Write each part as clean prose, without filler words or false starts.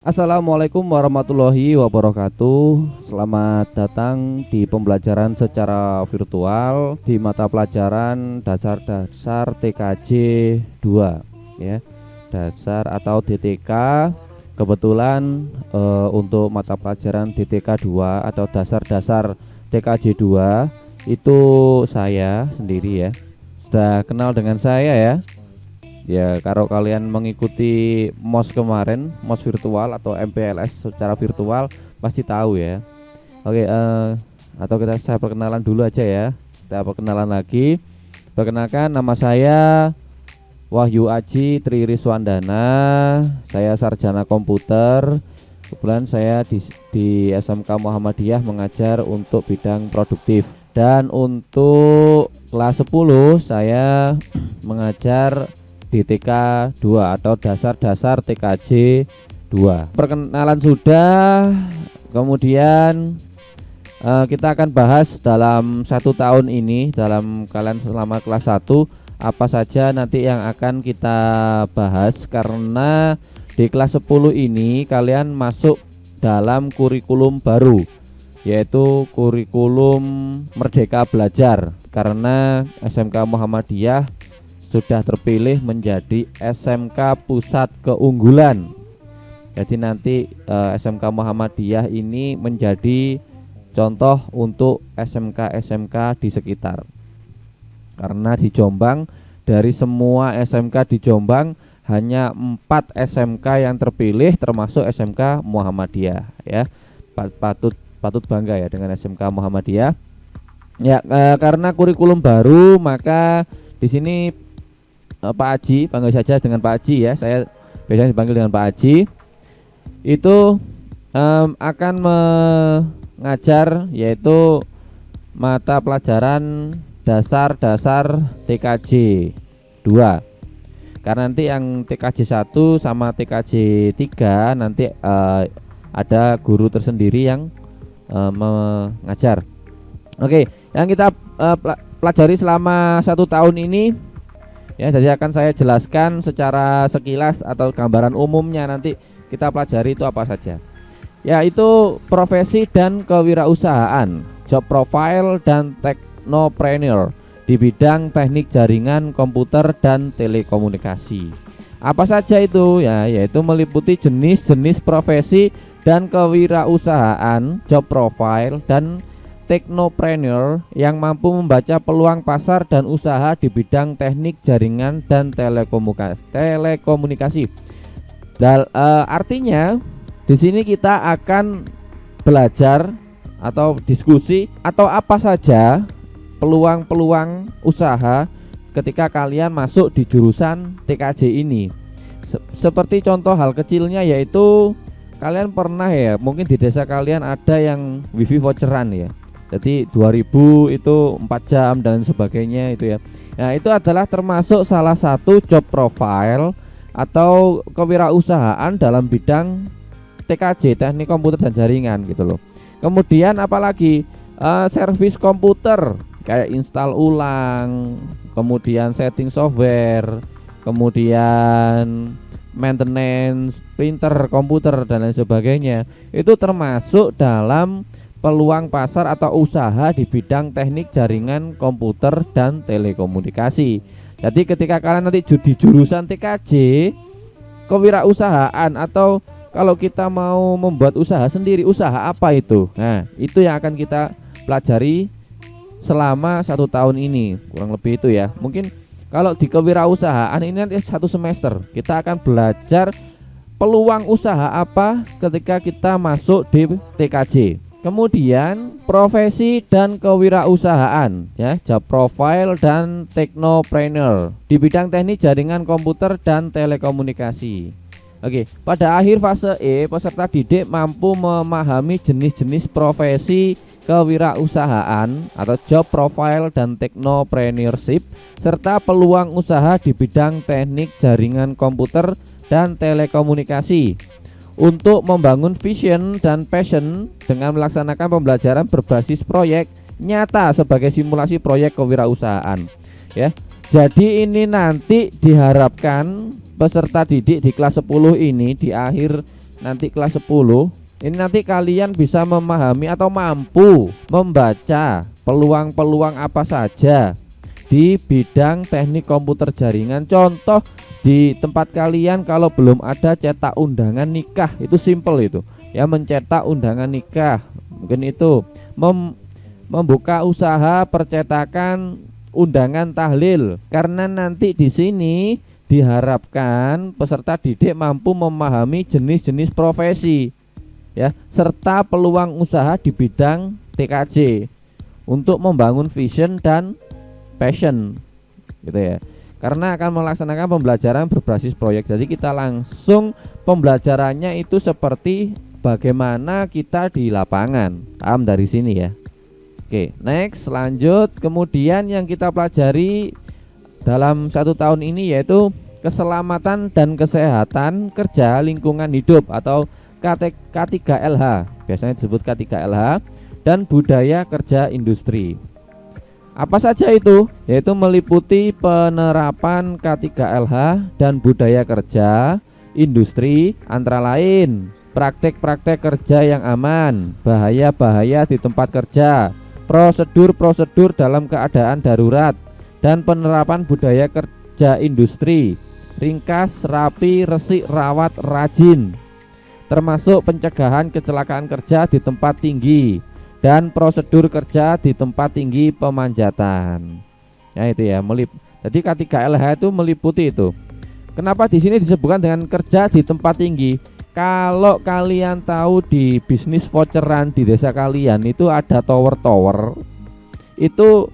Assalamualaikum warahmatullahi wabarakatuh. Selamat datang di pembelajaran secara virtual di mata pelajaran dasar-dasar TKJ 2 ya. Dasar atau DTK. Kebetulan untuk mata pelajaran DTK 2 atau dasar-dasar TKJ 2 itu saya sendiri ya. Sudah kenal dengan saya ya. Ya, kalau kalian mengikuti MOS kemarin, MOS virtual atau MPLS secara virtual pasti tahu ya. Oke, atau saya perkenalan dulu aja ya. Kita perkenalan lagi. Perkenalkan, nama saya Wahyu Aji Tri Riswandana. Saya sarjana komputer. Kebetulan saya di SMK Muhammadiyah mengajar untuk bidang produktif. Dan untuk kelas 10 saya mengajar di TK 2 atau dasar-dasar TKJ 2. Perkenalan sudah, kemudian kita akan bahas dalam 1 tahun ini, dalam kalian selama kelas 1 apa saja nanti yang akan kita bahas, karena di kelas 10 ini kalian masuk dalam kurikulum baru, yaitu kurikulum Merdeka Belajar, karena SMK Muhammadiyah sudah terpilih menjadi SMK Pusat Keunggulan. Jadi nanti SMK Muhammadiyah ini menjadi contoh untuk SMK-SMK di sekitar. Karena di Jombang, dari semua SMK di Jombang hanya 4 SMK yang terpilih termasuk SMK Muhammadiyah ya. Patut bangga ya dengan SMK Muhammadiyah. Ya, karena kurikulum baru maka di sini Pak Aji, panggil saja dengan Pak Aji ya. Saya biasanya dipanggil dengan Pak Aji. Itu akan mengajar yaitu mata pelajaran dasar-dasar TKJ 2. Karena nanti yang TKJ 1 sama TKJ 3 nanti ada guru tersendiri yang mengajar. Oke, yang kita pelajari selama 1 tahun ini ya, jadi akan saya jelaskan secara sekilas atau gambaran umumnya. Nanti kita pelajari itu apa saja, yaitu profesi dan kewirausahaan, job profile dan teknopreneur di bidang teknik jaringan komputer dan telekomunikasi. Apa saja itu ya, yaitu meliputi jenis-jenis profesi dan kewirausahaan, job profile dan teknopreneur yang mampu membaca peluang pasar dan usaha di bidang teknik jaringan dan telekomunikasi. Artinya di sini kita akan belajar atau diskusi atau apa saja peluang-peluang usaha ketika kalian masuk di jurusan TKJ ini. Seperti contoh hal kecilnya, yaitu kalian pernah ya, mungkin di desa kalian ada yang wifi voucheran ya. Jadi 2000 itu 4 jam dan sebagainya itu ya. Nah, itu adalah termasuk salah satu job profile atau kewirausahaan dalam bidang TKJ, teknik komputer dan jaringan gitu loh. Kemudian apalagi servis komputer kayak install ulang, kemudian setting software, kemudian maintenance printer komputer dan lain sebagainya. Itu termasuk dalam peluang pasar atau usaha di bidang teknik jaringan komputer dan telekomunikasi. Jadi ketika kalian nanti di jurusan TKJ kewirausahaan, atau kalau kita mau membuat usaha sendiri, usaha apa itu? Nah, itu yang akan kita pelajari selama 1 tahun ini, kurang lebih itu ya. Mungkin kalau di kewirausahaan ini nanti 1 semester kita akan belajar peluang usaha apa ketika kita masuk di TKJ. Kemudian profesi dan kewirausahaan ya, job profile dan teknopreneur di bidang teknik jaringan komputer dan telekomunikasi. Oke, pada akhir fase E, peserta didik mampu memahami jenis-jenis profesi kewirausahaan atau job profile dan teknopreneurship serta peluang usaha di bidang teknik jaringan komputer dan telekomunikasi. Untuk membangun vision dan passion dengan melaksanakan pembelajaran berbasis proyek nyata sebagai simulasi proyek kewirausahaan ya. Jadi ini nanti diharapkan peserta didik di kelas 10 ini di akhir nanti kelas 10 ini nanti kalian bisa memahami atau mampu membaca peluang-peluang apa saja di bidang teknik komputer jaringan. Contoh di tempat kalian kalau belum ada cetak undangan nikah, itu simple itu ya, mencetak undangan nikah. Mungkin itu membuka usaha percetakan undangan tahlil, karena nanti di sini diharapkan peserta didik mampu memahami jenis-jenis profesi ya, serta peluang usaha di bidang TKJ untuk membangun vision dan passion gitu ya. Karena akan melaksanakan pembelajaran berbasis proyek. Jadi kita langsung pembelajarannya itu seperti bagaimana kita di lapangan. Paham dari sini ya. Oke, next lanjut. Kemudian yang kita pelajari dalam 1 tahun ini yaitu keselamatan dan kesehatan kerja lingkungan hidup atau K3LH, biasanya disebut K3LH, dan budaya kerja industri. Apa saja itu? Yaitu meliputi penerapan K3LH dan budaya kerja industri, antara lain praktek-praktek kerja yang aman, bahaya-bahaya di tempat kerja, prosedur-prosedur dalam keadaan darurat, dan penerapan budaya kerja industri, ringkas, rapi, resik, rawat, rajin, termasuk pencegahan kecelakaan kerja di tempat tinggi dan prosedur kerja di tempat tinggi pemanjatan. Ya itu ya, jadi K3LH itu meliputi itu. Kenapa di sini disebutkan dengan kerja di tempat tinggi? Kalau kalian tahu di bisnis voucheran di desa kalian itu ada tower-tower. Itu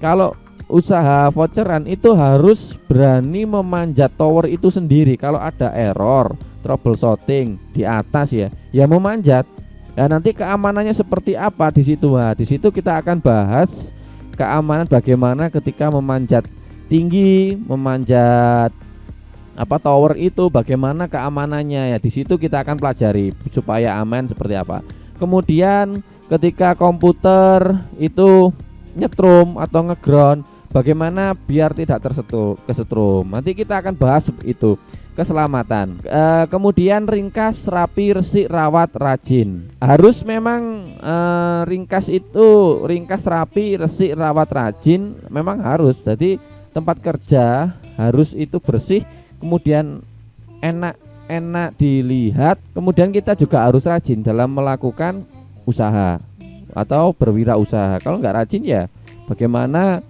kalau usaha voucheran itu harus berani memanjat tower itu sendiri. Kalau ada error, troubleshooting di atas ya memanjat. Dan nanti keamanannya seperti apa di situ? Nah, di situ kita akan bahas keamanan bagaimana ketika memanjat tinggi, memanjat tower itu, bagaimana keamanannya ya. Di situ kita akan pelajari supaya aman seperti apa. Kemudian ketika komputer itu nyetrum atau ngeground, bagaimana biar tidak kesetrum. Nanti kita akan bahas itu. Keselamatan. Kemudian ringkas, rapi, resik, rawat, rajin. Harus memang ringkas itu, ringkas, rapi, resik, rawat, rajin memang harus. Jadi tempat kerja harus itu bersih, kemudian enak dilihat. Kemudian kita juga harus rajin dalam melakukan usaha atau berwirausaha. Kalau nggak rajin ya bagaimana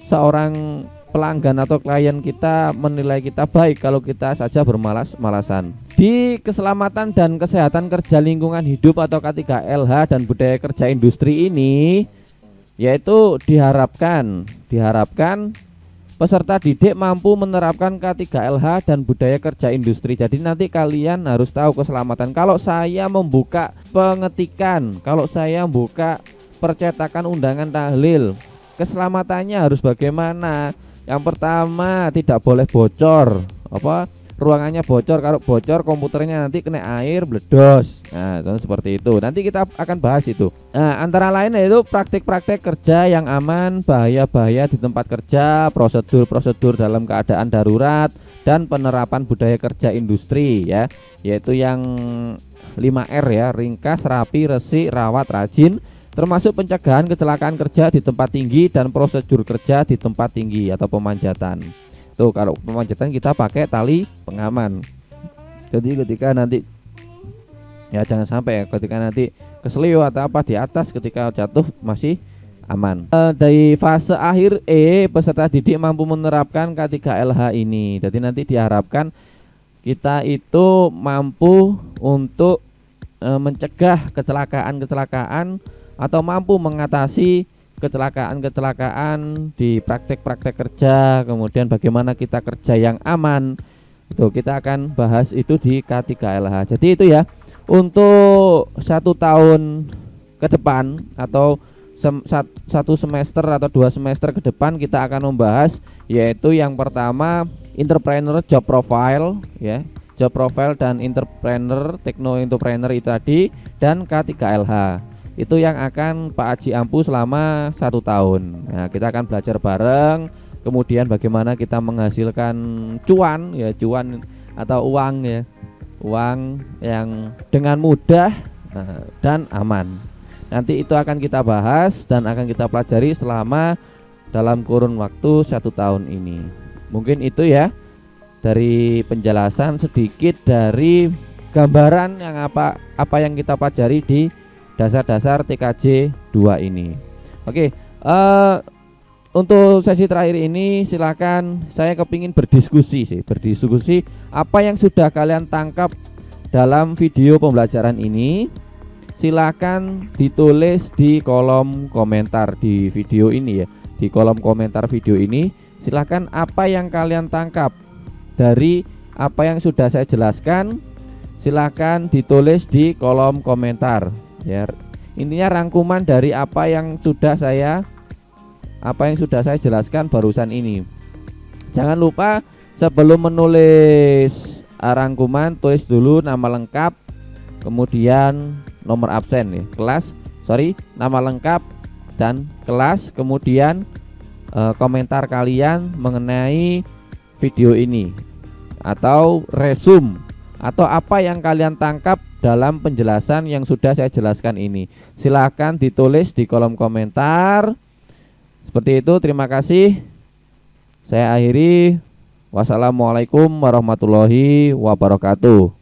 seorang pelanggan atau klien kita menilai kita baik kalau kita saja bermalas-malasan. Di keselamatan dan kesehatan kerja lingkungan hidup atau K3LH dan budaya kerja industri ini, yaitu diharapkan peserta didik mampu menerapkan K3LH dan budaya kerja industri. Jadi nanti kalian harus tahu keselamatan. Kalau saya membuka pengetikan, kalau saya membuka percetakan undangan tahlil, keselamatannya harus bagaimana? Yang pertama, tidak boleh bocor. Ruangannya bocor. Kalau bocor komputernya nanti kena air meledos. Nah, seperti itu. Nanti kita akan bahas itu. Nah, antara lain yaitu praktik-praktik kerja yang aman, bahaya-bahaya di tempat kerja, prosedur-prosedur dalam keadaan darurat, dan penerapan budaya kerja industri ya. Yaitu yang 5R ya, ringkas, rapi, resik, rawat, rajin, termasuk pencegahan kecelakaan kerja di tempat tinggi dan prosedur kerja di tempat tinggi atau pemanjatan. Tuh, kalau pemanjatan kita pakai tali pengaman. Jadi ketika nanti ya jangan sampai ketika nanti keselio atau apa di atas, ketika jatuh masih aman. Dari fase akhir peserta didik mampu menerapkan K3LH ini. Jadi nanti diharapkan kita itu mampu untuk mencegah kecelakaan atau mampu mengatasi kecelakaan di praktek-praktek kerja. Kemudian bagaimana kita kerja yang aman, itu kita akan bahas itu di K3LH. Jadi itu ya, untuk 1 tahun ke depan atau 1 semester atau 2 semester ke depan kita akan membahas, yaitu yang pertama entrepreneur job profile ya, job profile dan entrepreneur, techno entrepreneur itu tadi, dan K3LH. Itu yang akan Pak Aji ampu selama 1 tahun. Nah, kita akan belajar bareng. Kemudian bagaimana kita menghasilkan cuan atau uang ya uang yang dengan mudah dan aman. Nanti itu akan kita bahas dan akan kita pelajari selama dalam kurun waktu 1 tahun ini. Mungkin itu ya dari penjelasan sedikit dari gambaran yang apa yang kita pelajari di dasar-dasar TKJ 2 ini. Oke, untuk sesi terakhir ini silakan, saya kepingin berdiskusi apa yang sudah kalian tangkap dalam video pembelajaran ini. Silakan ditulis di kolom komentar di video ini ya. Di kolom komentar video ini silakan apa yang kalian tangkap dari apa yang sudah saya jelaskan. Silakan ditulis di kolom komentar ya. Intinya rangkuman dari apa yang sudah saya jelaskan barusan ini. Jangan lupa sebelum menulis rangkuman, tulis dulu nama lengkap, kemudian nomor absen ya, nama lengkap dan kelas, kemudian komentar kalian mengenai video ini atau resume atau apa yang kalian tangkap dalam penjelasan yang sudah saya jelaskan ini. Silahkan ditulis di kolom komentar. Seperti itu, terima kasih. Saya akhiri. Wassalamualaikum warahmatullahi wabarakatuh.